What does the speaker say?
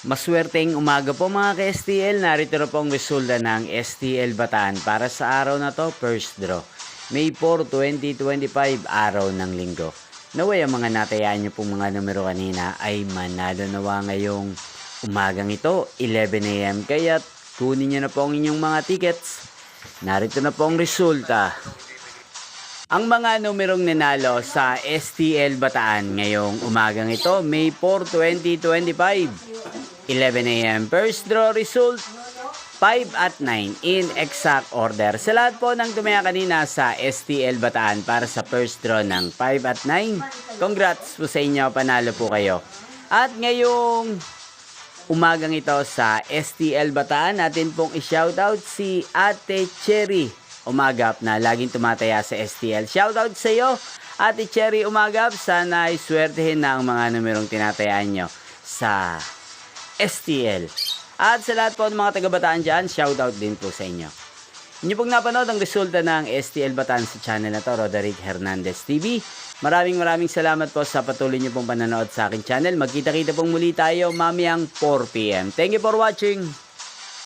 Maswerteng umaga po mga ka-STL. Narito na po ang resulta ng STL Bataan para sa araw na to, first draw. May 4, 2025, araw ng linggo. Naway ang mga natayaan nyo pong mga numero kanina ay manalo nawa ngayong umagang ito, 11 AM. Kaya kunin nyo na po ang inyong mga tickets. Narito na po ang resulta. Ang mga numerong nanalo sa STL Bataan ngayong umagang ito, May 4, 2025. 11 AM. First draw result, 5 at 9 in exact order. Sa lahat po ng tumaya kanina sa STL Bataan para sa first draw ng 5 at 9, congrats po sa inyo, panalo po kayo. At ngayong umagang ito sa STL Bataan, natin pong i-shoutout si Ate Cherry Umagap na laging tumataya sa STL. Shoutout sa iyo, Ate Cherry Umagap. Sana ay swertehin na ang mga numerong tinatayaan nyo sa STL. At sa lahat po ng mga taga-Bataan dyan, shoutout din po sa inyo. Inyo pong napanood ang resulta ng STL Bataan sa channel na to, Roderick Hernandez TV. Maraming salamat po sa patuloy nyo pong panonood sa aking channel. Magkita-kita pong muli tayo mamayang 4 PM. Thank you for watching.